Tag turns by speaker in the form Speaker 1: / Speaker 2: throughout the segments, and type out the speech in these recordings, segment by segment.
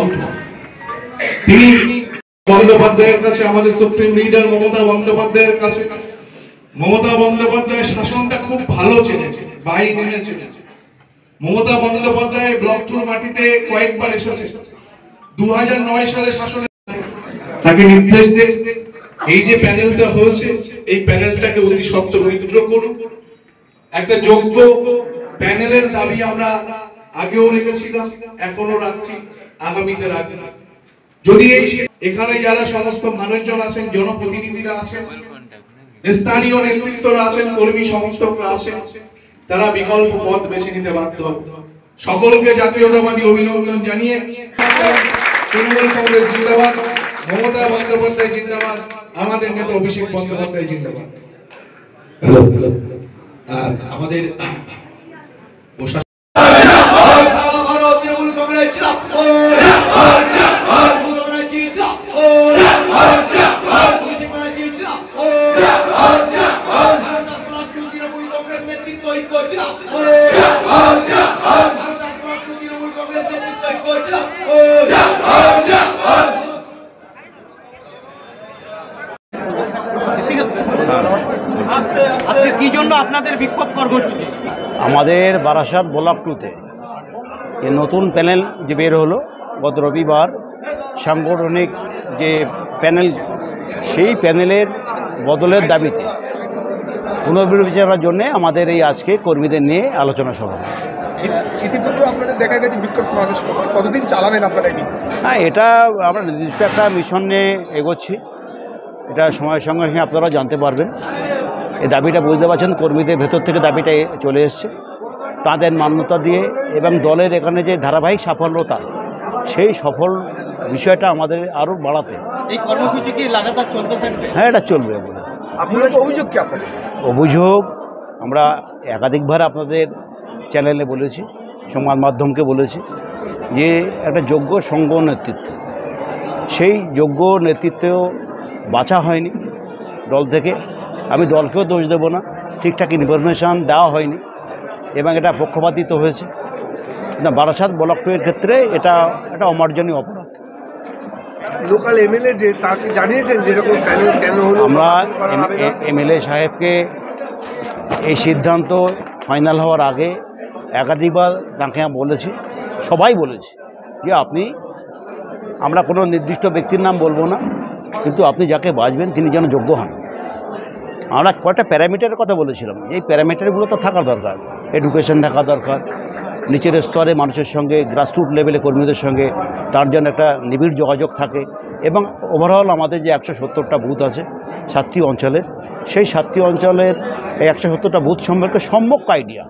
Speaker 1: কণ্ঠ। তিনি বন্দ্যোপাধ্যায়ের কাছে, আমাদের সুপ্রিম লিডার মমতা বন্দ্যোপাধ্যায়ের কাছে, মমতা বন্দ্যোপাধ্যায় শাসনটা খুব ভালো চেনেছে, বাই নেমে চেনেছে। মমতা বন্দ্যোপাধ্যায় ব্লক টুর মাটিতে কয়েকবার এসেছে। 2009 সালে শাসনে তাকে নির্দেশ দেন এই যে প্যানেলটা হয়েছে এই প্যানেলটাকে অতি সত্বর উইথড্র করুন। একটা যোগ্য প্যানেলের দাবি আমরা আগেও রেখেছিলাম, এখনো রাখছি, আগামীতে রাখবো। যদি এখানে যারা সমস্ত মানুষজন আছেন, জনপ্রতিনিধিরা আছেন, স্থানীয় নেতৃত্বরা আছেন, কর্মী সমর্থকরা আছেন, তারা বিকল্প পথ বেছে নিতে বাধ্য। সকলকে জাতীয়তাবাদী অভিনন্দন জানিয়ে তৃণমূল কংগ্রেস জিন্দাবাদ, মমতা বন্দ্যোপাধ্যায় জিন্দাবাদ, আমাদের নেতা অভিষেক বন্দ্যোপাধ্যায় জিন্দাবাদ।
Speaker 2: আমাদের
Speaker 3: আজকে কি জন্য আপনাদের বিক্ষোভ কর্মসূচি?
Speaker 4: আমাদের বারাসাত ব্লক 2-তে এই নতুন প্যানেল যে বের হলো গত রবিবার, সাংগঠনিক যে প্যানেল, সেই প্যানেলের বদলের দাবিতে পুনর্বিবেচনার জন্য আমাদের এই আজকে কর্মীদের নিয়ে আলোচনা সভা।
Speaker 3: ইতিপূর্বে আপনাদের দেখা গেছে বিক্ষোভ সমাবেশ, কতদিন চালাবেন আপনারা?
Speaker 4: হ্যাঁ, এটা আমরা নির্দিষ্ট একটা মিশন নিয়ে এগোচ্ছি। এটা সময়ের সঙ্গে সঙ্গে আপনারা জানতে পারবেন। এই দাবিটা বুঝতে পারছেন, কর্মীদের ভেতর থেকে দাবিটা চলে এসছে। তাদের মান্যতা দিয়ে এবং দলের এখানে যে ধারাবাহিক সাফল্যতা, সেই সফল বিষয়টা আমাদের আরও বাড়াতে।
Speaker 3: এই কর্মসূচি কি লাগাতার চলতে থাকবে?
Speaker 4: হ্যাঁ, এটা চলবে।
Speaker 3: আপনাদের অভিযোগ কি? আপনাদের
Speaker 4: অভিযোগ আমরা একাধিকবার আপনাদের চ্যানেলে বলেছি, সংবাদ মাধ্যমকে বলেছি যে একটা যোগ্য সংঘ নেতৃত্ব, সেই যোগ্য নেতৃত্ব বাছা হয়নি দল থেকে। আমি দলকেও দোষ দেব না, ঠিকঠাক ইনফরমেশান দেওয়া হয়নি এবং এটা পক্ষপাতিত হয়েছে। বারাসাত ব্লক 2-এর ক্ষেত্রে এটা একটা অমার্জনীয় অপরাধ।
Speaker 3: লোকাল এমএলএ যে তাকে জানিয়েছেন যেরকম প্যানেল কেন হলো?
Speaker 4: আমরা এমএলএ সাহেবকে এই সিদ্ধান্ত ফাইনাল হওয়ার আগে একাধিকবার তাকে বলেছি, সবাই বলেছি যে আপনি, আমরা কোনো নির্দিষ্ট ব্যক্তির নাম বলবো না, কিন্তু আপনি যাকে বাছবেন তিনি যেন যোগ্য হন। আমরা কয়েকটা প্যারামিটারের কথা বলেছিলাম, এই প্যারামিটারগুলো তো থাকা দরকার। এডুকেশন থাকা দরকার, নিচের স্তরে মানুষের সঙ্গে, গ্রাসরুট লেভেলে কর্মীদের সঙ্গে তার জন্য একটা নিবিড় যোগাযোগ থাকে, এবং ওভারঅল আমাদের যে 170টা বুথ আছে 7টি অঞ্চলের, সেই 7টি অঞ্চলের এই 170টা বুথ সম্পর্কে সম্যক আইডিয়া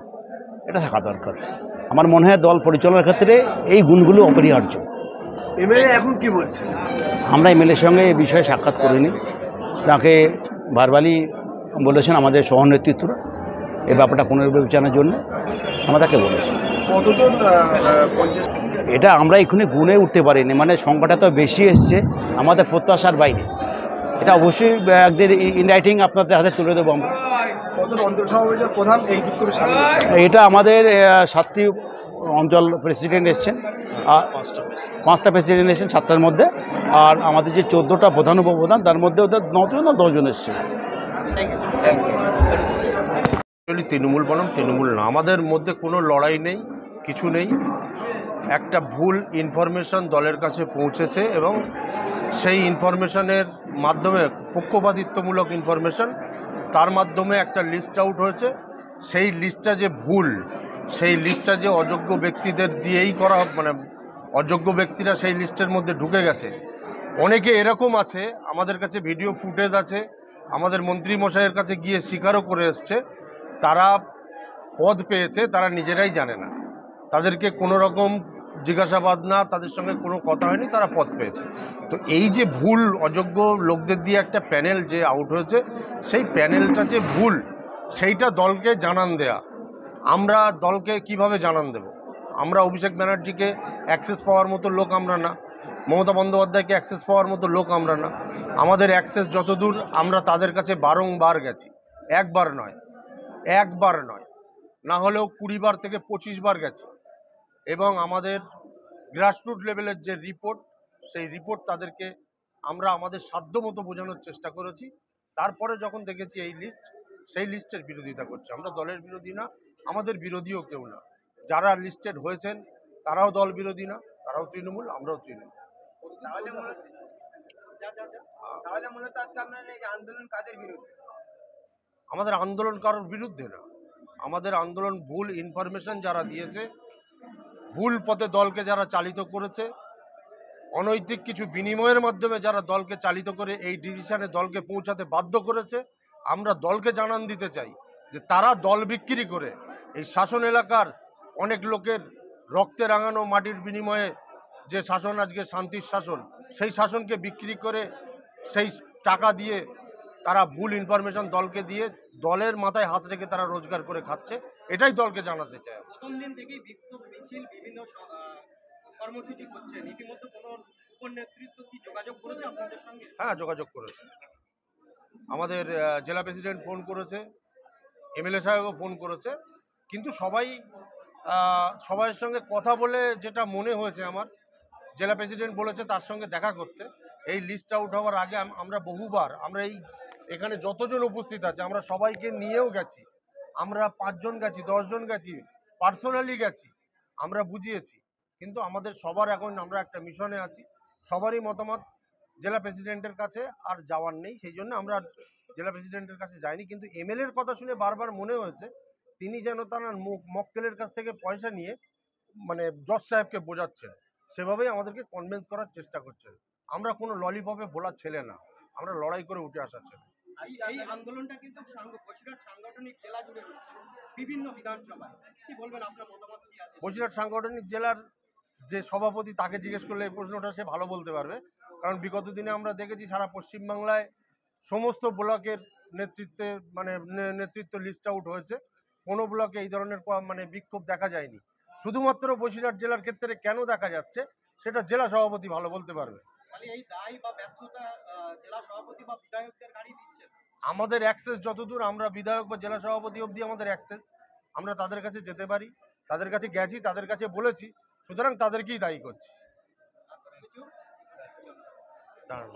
Speaker 4: এটা থাকা দরকার। আমার মনে হয় দল পরিচালনার ক্ষেত্রে এই গুণগুলো অপরিহার্য।
Speaker 3: এমএলএ এখন কি বলছে?
Speaker 4: আমরা এমএলএর সঙ্গে এই বিষয়ে সাক্ষাৎ করিনি, তাকে ভার্বালি বলেছেন আমাদের সহ নেতৃত্বরা এই ব্যাপারটা পুনর্বিবেচনার জন্য, আমরা তাকে বলেছি।
Speaker 3: কতজন?
Speaker 4: এটা আমরা এখানে গুনে উঠতে পারিনি, মানে সংখ্যাটা তো বেশি এসছে, আমাদের প্রত্যাশার বাইরে। এটা অবশ্যই একদিন ইন রাইটিং আপনাদের হাতে তুলে দেবো আমরা।
Speaker 3: কত অঞ্চল সভাপতির প্রধান এই বিক্ষোভে সামিল হচ্ছে?
Speaker 4: এটা আমাদের 7টি অঞ্চল প্রেসিডেন্ট এসছেন, আর 5টা প্রেসিডেন্ট এসছেন 7টার মধ্যে, আর আমাদের যে 14টা প্রধান উপপ্রধান তার মধ্যে ওদের 9জন না 10জন এসছেন।
Speaker 5: তৃণমূল বনাম তৃণমূল না, আমাদের মধ্যে কোনো লড়াই নেই, কিছু নেই। একটা ভুল ইনফরমেশন দলের কাছে পৌঁছেছে এবং সেই ইনফরমেশনের মাধ্যমে, পক্ষপাতিত্বমূলক ইনফরমেশন, তার মাধ্যমে একটা লিস্ট আউট হয়েছে। সেই লিস্টটা যে ভুল, সেই লিস্টটা যে অযোগ্য ব্যক্তিদের দিয়েই করা, মানে অযোগ্য ব্যক্তিরা সেই লিস্টের মধ্যে ঢুকে গেছে। অনেকে এরকম আছে, আমাদের কাছে ভিডিও ফুটেজ আছে, আমাদের মন্ত্রী মশাইয়ের কাছে গিয়ে স্বীকারও করে এসছে, তারা পদ পেয়েছে, তারা নিজেরাই জানে না, তাদেরকে কোনো রকম জিজ্ঞাসাবাদ না, তাদের সঙ্গে কোনো কথা হয়নি, তারা পদ পেয়েছে। তো এই যে ভুল অযোগ্য লোকদের দিয়ে একটা প্যানেল যে আউট হয়েছে, সেই প্যানেলটা যে ভুল, সেইটা দলকে জানান দেয়া। আমরা দলকে কিভাবে জানান দেব? আমরা অভিষেক ব্যানার্জিকে অ্যাক্সেস পাওয়ার মতো লোক আমরা না, মমতা বন্দ্যোপাধ্যায়কে অ্যাক্সেস পাওয়ার মতো লোক আমরা না। আমাদের অ্যাক্সেস যতদূর, আমরা তাদের কাছে বারংবার গেছি, একবার নয়, না হলেও 20 বার থেকে 25 বার গেছি, এবং আমাদের গ্রাসরুট লেভেলের যে রিপোর্ট, সেই রিপোর্ট তাদেরকে আমরা আমাদের সাধ্যমতো বোঝানোর চেষ্টা করেছি। তারপরে যখন দেখেছি এই লিস্ট, সেই লিস্টের বিরোধিতা করছে। আমরা দলের বিরোধী না, আমাদের বিরোধীও কেউ না। যারা লিস্টেড হয়েছেন তারাও দল বিরোধী না, তারাও তৃণমূল, আমরাও তৃণমূল। আমাদের আন্দোলন কারোর বিরুদ্ধে না, আমাদের আন্দোলন ভুল ইনফরমেশন যারা দিয়েছে, ভুল পথে দলকে যারা চালিত করেছে, অনৈতিক কিছু বিনিময়ের মাধ্যমে যারা দলকে চালিত করে এই ডিসিশনে দলকে পৌঁছাতে বাধ্য করেছে, আমরা দলকে জানান দিতে চাই যে তারা দল বিক্রি করে এই শাসন এলাকার অনেক লোকের রক্তে রাঙানো মাটির বিনিময়ে যে শাসন আজকে শান্তির শাসন, সেই শাসনকে বিক্রি করে সেই টাকা দিয়ে তারা ভুল ইনফরমেশন দলকে দিয়ে দলের মাথায় হাত রেখে তারা রোজগার করে খাচ্ছে। এটাই দলকে জানাতে চাই।
Speaker 2: প্রথম দিন থেকেই বিক্ষোভ মিছিল বিভিন্ন কর্মসূচি করছেন, ইতিমধ্যে কোনো উপনেতৃত্ব কি যোগাযোগ করেছে আপনাদের সঙ্গে?
Speaker 5: হ্যাঁ, যোগাযোগ করেছে। আমাদের জেলা প্রেসিডেন্ট ফোন করেছে, এমএলএ সাহেবও ফোন করেছে, কিন্তু সবাইয়ের সঙ্গে কথা বলে যেটা মনে হয়েছে আমার, জেলা প্রেসিডেন্ট বলেছে তার সঙ্গে দেখা করতে। এই লিস্ট আউট হওয়ার আগে আমরা বহুবার, আমরা এখানে যতজন উপস্থিত আছে আমরা সবাইকে নিয়েও গেছি, আমরা 5 জন গেছি, 10 জন গেছি, পার্সোনালি গেছি, আমরা বুঝিয়েছি। কিন্তু আমাদের সবার এখন আমরা একটা মিশনে আছি, সবারই মতামত জেলা প্রেসিডেন্টের কাছে আর যাওয়ার নেই, সেই জন্য আমরা জেলা প্রেসিডেন্টের কাছে যাইনি। কিন্তু এমএলএর কথা শুনে বারবার মনে হয়েছে তিনি যেন তার মক্কেলের কাছ থেকে পয়সা নিয়ে মানে জজ সাহেবকে বোঝাচ্ছেন, সেভাবেই আমাদেরকে কনভিন্স করার চেষ্টা করছেন। আমরা কোনো ললিপপে ভোলা ছেলে না, আমরা লড়াই করে উঠে আসা ছেলে।
Speaker 2: এই আন্দোলনটা কিন্তু বসিরহাট সাংগঠনিক জেলা জুড়ে হচ্ছে, বিভিন্ন বিধানসভায়। কি বলবেন, আপনার মতামত কি আছে?
Speaker 5: বসিরহাট সাংগঠনিক জেলার যে সভাপতি, তাকে জিজ্ঞেস করলে এই প্রশ্নটা সে ভালো বলতে পারবে, কারণ বিগত দিনে আমরা দেখেছি সারা পশ্চিমবাংলায় সমস্ত ব্লকের নেতৃত্ব লিস্ট আউট হয়েছে, কোনো ব্লকে এই ধরনের বিক্ষোভ দেখা যায়নি। শুধুমাত্র বসিরহাট জেলার ক্ষেত্রে কেন দেখা যাচ্ছে সেটা জেলা সভাপতি ভালো বলতে পারবে।
Speaker 2: এই দায় বা ব্যর্থতা জেলা সভাপতি বা বিধায়কদের গাড়ি দিচ্ছেন?
Speaker 5: আমাদের অ্যাক্সেস যতদূর, আমরা বিধায়ক বা জেলা সভাপতি অবধি আমাদের অ্যাক্সেস, আমরা তাদের কাছে যেতে পারি, তাদের কাছে গেছি, তাদের কাছে বলেছি, সুতরাং তাদেরকেই দায়ী করছি। দাঁড়ান।